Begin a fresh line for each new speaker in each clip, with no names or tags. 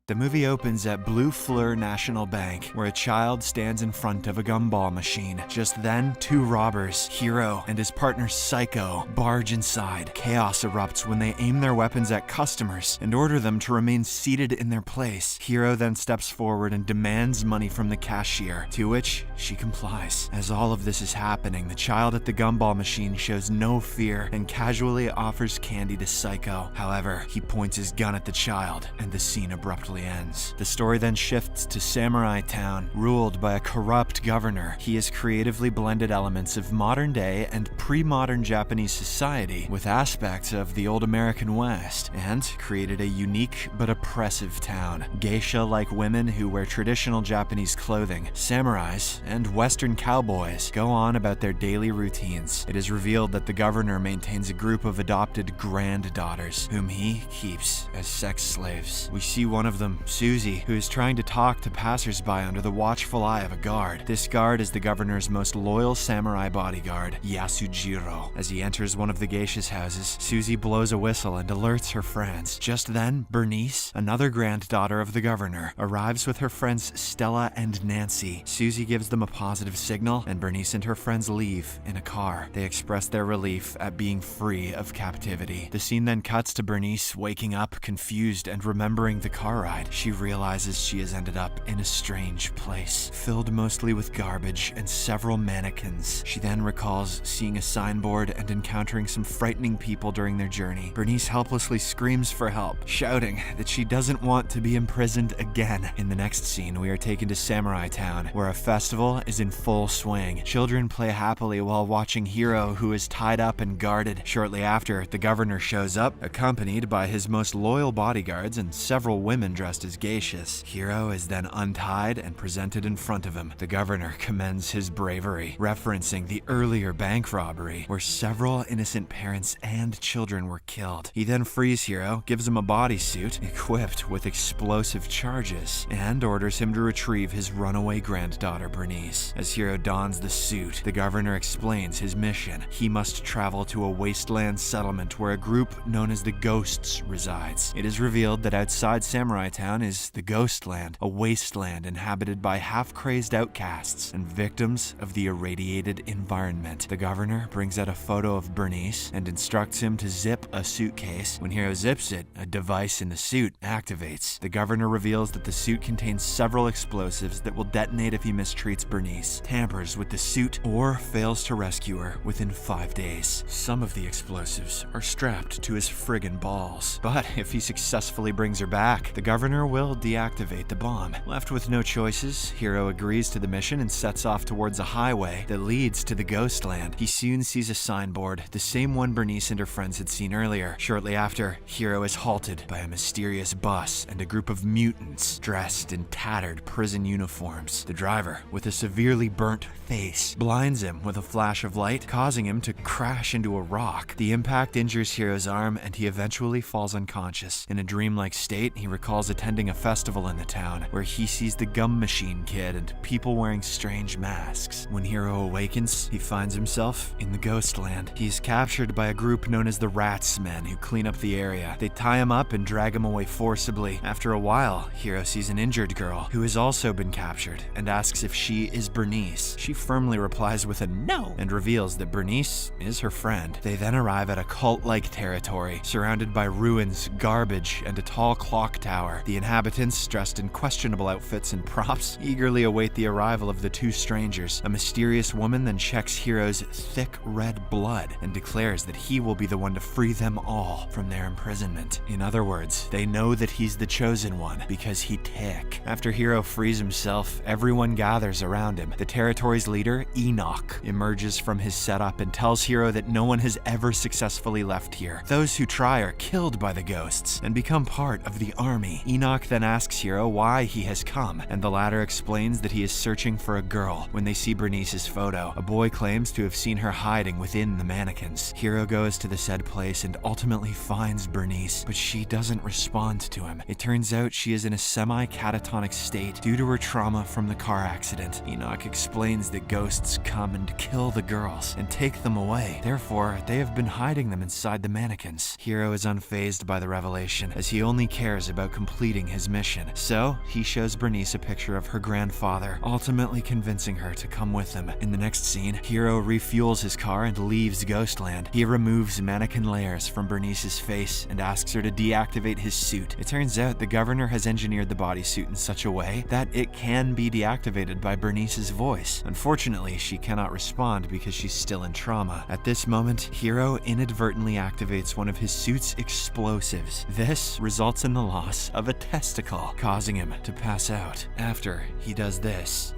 The movie opens at Blue Fleur National Bank, where a child stands in front of a gumball machine. Just then, two robbers, Hero and his partner Psycho, barge inside. Chaos erupts when they aim their weapons at customers and order them to remain seated in their place. Hero then steps forward and demands money from the cashier, to which she complies. As all of this is happening, the child at the gumball machine shows no fear and casually offers candy to Psycho. However, he points his gun at the child, and the scene abruptly ends. The story then shifts to Samurai Town, ruled by a corrupt governor. He has creatively blended elements of modern-day and pre-modern Japanese society with aspects of the old American West, and created a unique but oppressive town. Geisha-like women who wear traditional Japanese clothing, samurais, and Western cowboys go on about their daily routines. It is revealed that the governor maintains a group of adopted granddaughters, whom he keeps as sex slaves. We see one of them, Susie, who is trying to talk to passersby under the watchful eye of a guard. This guard is the governor's most loyal samurai bodyguard, Yasujiro. As he enters one of the geisha's houses, Susie blows a whistle and alerts her friends. Just then, Bernice, another granddaughter of the governor, arrives with her friends Stella and Nancy. Susie gives them a positive signal, and Bernice and her friends leave in a car. They express their relief at being free of captivity. The scene then cuts to Bernice waking up, confused, and remembering the car ride. She realizes she has ended up in a strange place, filled mostly with garbage and several mannequins. She then recalls seeing a signboard and encountering some frightening people during their journey. Bernice helplessly screams for help, shouting that she doesn't want to be imprisoned again. In the next scene, we are taken to Samurai Town, where a festival is in full swing. Children play happily while watching Hero, who is tied up and guarded. Shortly after, the governor shows up, accompanied by his most loyal bodyguards and several women dressed as geishas. Hero is then untied and presented in front of him. The governor commends his bravery, referencing the earlier bank robbery, where several innocent parents and children were killed. He then frees Hero, gives him a bodysuit equipped with explosive charges, and orders him to retrieve his runaway granddaughter Bernice. As Hero dons the suit, the governor explains his mission. He must travel to a wasteland settlement where a group known as the Ghosts resides. It is revealed that outside Samurai Town is the Ghostland, a wasteland inhabited by half-crazed outcasts and victims of the irradiated environment. The governor brings out a photo of Bernice and instructs him to zip a suitcase. When Hero zips it, a device in the suit activates. The governor reveals that the suit contains several explosives that will detonate if he mistreats Bernice, tampers with the suit, or fails to rescue her within 5 days. Some of the explosives are strapped to his friggin' balls, but if he successfully brings her back, the governor will deactivate the bomb. Left with no choices, Hero agrees to the mission and sets off towards a highway that leads to the Ghostland. He soon sees a signboard, the same one Bernice and her friends had seen earlier. Shortly after, Hero is halted by a mysterious bus and a group of mutants dressed in tattered prison uniforms. The driver, with a severely burnt face, blinds him with a flash of light, causing him to crash into a rock. The impact injures Hero's arm, and he eventually falls unconscious. In a dreamlike state, he recalls attending a festival in the town, where he sees the Gum Machine Kid and people wearing strange masks. When Hero awakens, he finds himself in the Ghostland. He is captured by a group known as the Ratsmen, who clean up the area. They tie him up and drag him away forcibly. After a while, Hero sees an injured girl who has also been captured and asks if she is Bernice. She firmly replies with a no and reveals that Bernice is her friend. They then arrive at a cult-like territory, surrounded by ruins, garbage, and a tall clock tower. The inhabitants, dressed in questionable outfits and props, eagerly await the arrival of the two strangers. A mysterious woman then checks Hero's thick red blood and declares that he will be the one to free them all from their imprisonment. In other words, they know that he's the chosen one because he tick. After Hero frees himself, everyone gathers around him. The territory's leader, Enoch, emerges from his setup and tells Hero that no one has ever successfully left here. Those who try are killed by the ghosts and become part of the army. Enoch then asks Hero why he has come, and the latter explains that he is searching for a girl. When they see Bernice's photo, a boy claims to have seen her hiding within the mannequins. Hero goes to the said place and ultimately finds Bernice, but she doesn't respond to him. It turns out she is in a semi-catatonic state due to her trauma from the car accident. Enoch explains that ghosts come and kill the girls and take them away. Therefore, they have been hiding them inside the mannequins. Hero is unfazed by the revelation, as he only cares about completing completing his mission. So, he shows Bernice a picture of her grandfather, ultimately convincing her to come with him. In the next scene, Hiro refuels his car and leaves Ghostland. He removes mannequin layers from Bernice's face and asks her to deactivate his suit. It turns out the governor has engineered the bodysuit in such a way that it can be deactivated by Bernice's voice. Unfortunately, she cannot respond because she's still in trauma. At this moment, Hiro inadvertently activates one of his suit's explosives. This results in the loss of a testicle, causing him to pass out. After he does this,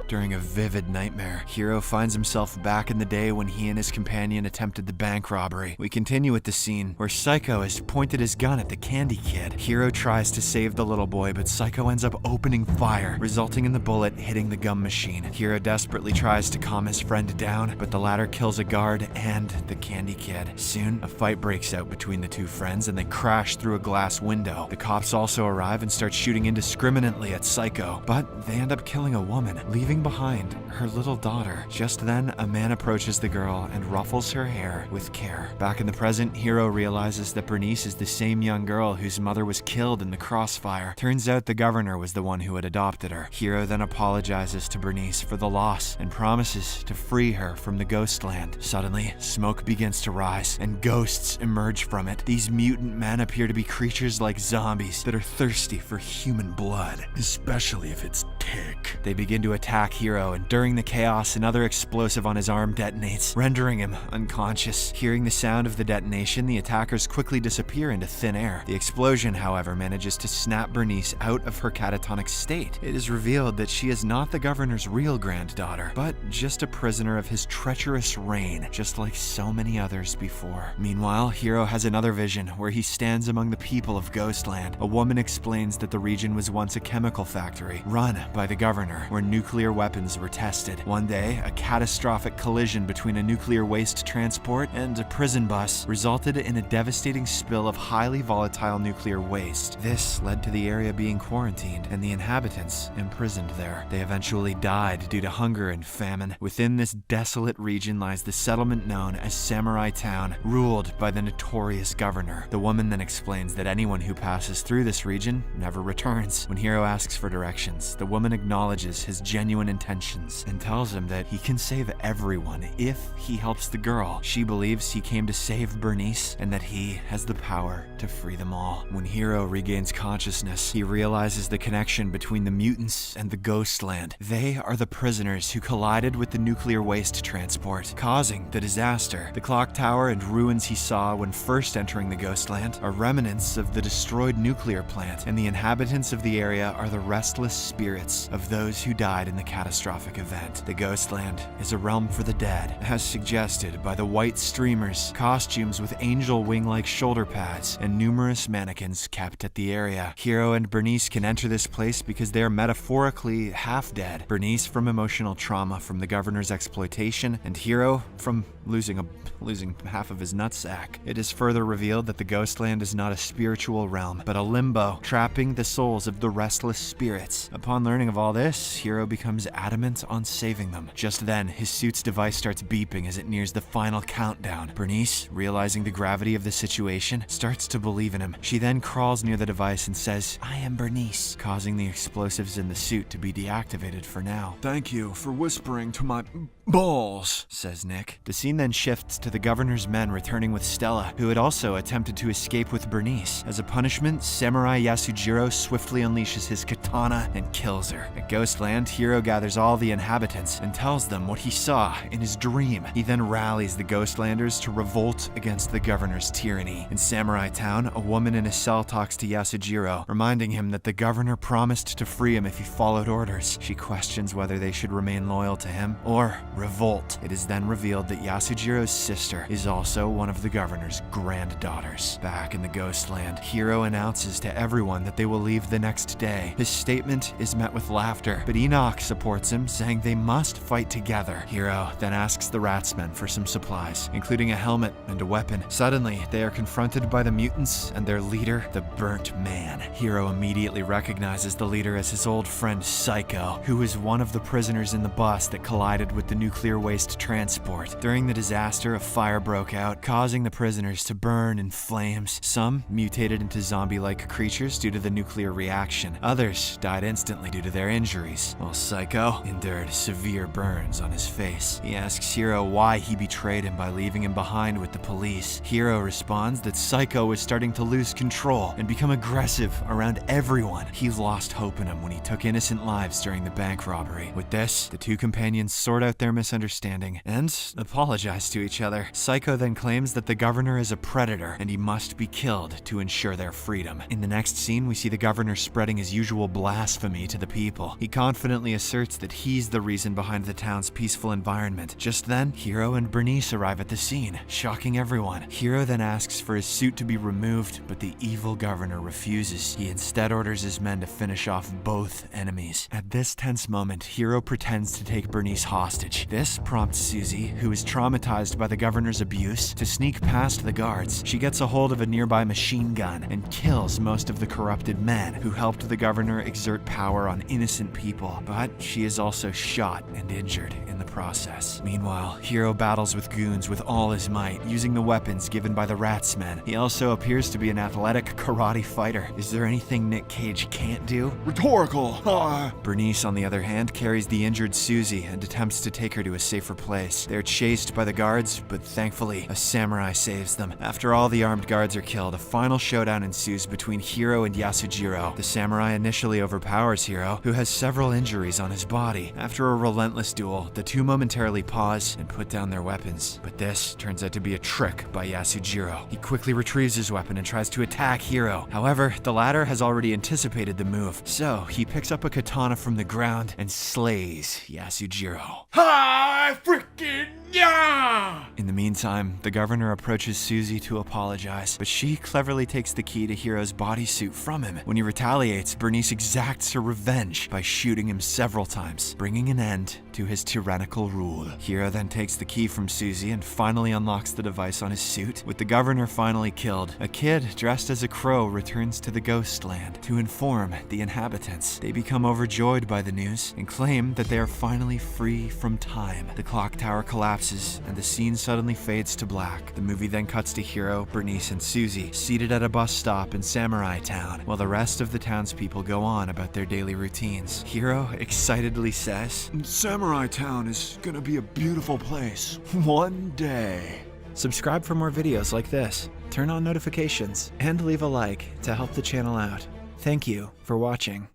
during a vivid nightmare, Hiro finds himself back in the day when he and his companion attempted the bank robbery. We continue with the scene where Psycho has pointed his gun at the Candy Kid. Hiro tries to save the little boy, but Psycho ends up opening fire, resulting in the bullet hitting the gum machine. Hiro desperately tries to calm his friend down, but the latter kills a guard and the Candy Kid. Soon, a fight breaks out between the two friends and they crash through a glass window. The cops also arrive and start shooting indiscriminately at Psycho, but they end up killing a woman, leaving behind her little daughter. Just then, a man approaches the girl and ruffles her hair with care. Back in the present, Hiro realizes that Bernice is the same young girl whose mother was killed in the crossfire. Turns out the governor was the one who had adopted her. Hiro then apologizes to Bernice for the loss and promises to free her from the Ghostland. Suddenly, smoke begins to rise and ghosts emerge from it. These mutant men appear to be creatures like zombies that are thirsty for human blood, especially if it's tick. They begin to attack Hiro, and during the chaos, another explosive on his arm detonates, rendering him unconscious. Hearing the sound of the detonation, the attackers quickly disappear into thin air. The explosion, however, manages to snap Bernice out of her catatonic state. It is revealed that she is not the governor's real granddaughter, but just a prisoner of his treacherous reign, just like so many others before. Meanwhile, Hiro has another vision where he stands among the people of Ghostland. A woman explains that the region was once a chemical factory run by the governor, where nuclear weapons were tested. One day, a catastrophic collision between a nuclear waste transport and a prison bus resulted in a devastating spill of highly volatile nuclear waste. This led to the area being quarantined and the inhabitants imprisoned there. They eventually died due to hunger and famine. Within this desolate region lies the settlement known as Samurai Town, ruled by the notorious governor. The woman then explains that anyone who passes through this region never returns. When Hiro asks for directions, the woman acknowledges his genuine intentions and tells him that he can save everyone if he helps the girl. She believes he came to save Bernice and that he has the power to free them all. When Hiro regains consciousness, he realizes the connection between the mutants and the Ghostland. They are the prisoners who collided with the nuclear waste transport, causing the disaster. The clock tower and ruins he saw when first entering the Ghostland are remnants of the destroyed nuclear plant, and the inhabitants of the area are the restless spirits of those who died in the catastrophic event. The Ghostland is a realm for the dead, as suggested by the white streamers, costumes with angel wing-like shoulder pads, and numerous mannequins kept at the area. Hiro and Bernice can enter this place because they are metaphorically half-dead. Bernice from emotional trauma from the governor's exploitation, and Hiro from losing half of his nutsack. It is further revealed that the Ghostland is not a spiritual realm, but a limbo, trapping the souls of the restless spirits. Upon learning of all this, Hiro becomes adamant on saving them. Just then, his suit's device starts beeping as it nears the final countdown. Bernice, realizing the gravity of the situation, starts to believe in him. She then crawls near the device and says, "I am Bernice," causing the explosives in the suit to be deactivated for now. "Thank you for whispering to my balls," says Nick. The scene then shifts to the governor's men returning with Stella, who had also attempted to escape with Bernice. As a punishment, Samurai Yasujiro swiftly unleashes his katana and kills her. At Ghostland, Hiro gathers all the inhabitants and tells them what he saw in his dream. He then rallies the Ghostlanders to revolt against the governor's tyranny. In Samurai Town, a woman in a cell talks to Yasujiro, reminding him that the governor promised to free him if he followed orders. She questions whether they should remain loyal to him or revolt. It is then revealed that Yasujiro's sister is also one of the governor's granddaughters. Back in the Ghostland, Hiro announces to everyone that they will leave the next day. His statement is met with laughter, but Enoch supports him, saying they must fight together. Hiro then asks the Ratsmen for some supplies, including a helmet and a weapon. Suddenly, they are confronted by the mutants and their leader, the Burnt Man. Hiro immediately recognizes the leader as his old friend Psycho, who is one of the prisoners in the bus that collided with the nuclear waste transport. During the disaster, a fire broke out, causing the prisoners to burn in flames. Some mutated into zombie-like creatures due to the nuclear reaction. Others died instantly due to their injuries, while Psycho endured severe burns on his face. He asks Hiro why he betrayed him by leaving him behind with the police. Hiro responds that Psycho was starting to lose control and become aggressive around everyone. He lost hope in him when he took innocent lives during the bank robbery. With this, the two companions sort out their misunderstanding and apologize to each other. Psycho then claims that the governor is a predator and he must be killed to ensure their freedom. In the next scene, we see the governor spreading his usual blasphemy to the people. He confidently asserts that he's the reason behind the town's peaceful environment. Just then, Hiro and Bernice arrive at the scene, shocking everyone. Hiro then asks for his suit to be removed, but the evil governor refuses. He instead orders his men to finish off both enemies. At this tense moment, Hiro pretends to take Bernice hostage. This prompts Susie, who is traumatized by the governor's abuse, to sneak past the guards. She gets a hold of a nearby machine gun and kills most of the corrupted men who helped the governor exert power on innocent people, but she is also shot and injured in the process. Meanwhile, Hiro battles with goons with all his might, using the weapons given by the Ratsmen. He also appears to be an athletic karate fighter. Is there anything Nick Cage can't do? Rhetorical! Bernice, on the other hand, carries the injured Susie and attempts to take her to a safer place. They're chased by the guards, but thankfully, a samurai saves them. After all the armed guards are killed, a final showdown ensues between Hiro and Yasujiro. The samurai initially overpowers Hiro, who has several injuries on his body. After a relentless duel, the two momentarily pause and put down their weapons. But this turns out to be a trick by Yasujiro. He quickly retrieves his weapon and tries to attack Hiro. However, the latter has already anticipated the move, so he picks up a katana from the ground and slays Yasujiro. Hi, freaking yeah! In the meantime, the governor approaches Susie to apologize, but she cleverly takes the key to Hiro's bodysuit from him. When he retaliates, Bernice exacts her revenge by shooting him several times, bringing an end to his tyrannical rule. Hiro then takes the key from Susie and finally unlocks the device on his suit. With the governor finally killed, a kid dressed as a crow returns to the ghost land to inform the inhabitants. They become overjoyed by the news and claim that they are finally free from time. The clock tower collapses and the scene suddenly fades to black. The movie then cuts to Hiro, Bernice, and Susie seated at a bus stop in Samurai Town, while the rest of the townspeople go on about their daily routines. Hiro excitedly says, "Samurai Town is gonna be a beautiful place one day." Subscribe for more videos like this, turn on notifications, and leave a like to help the channel out. Thank you for watching.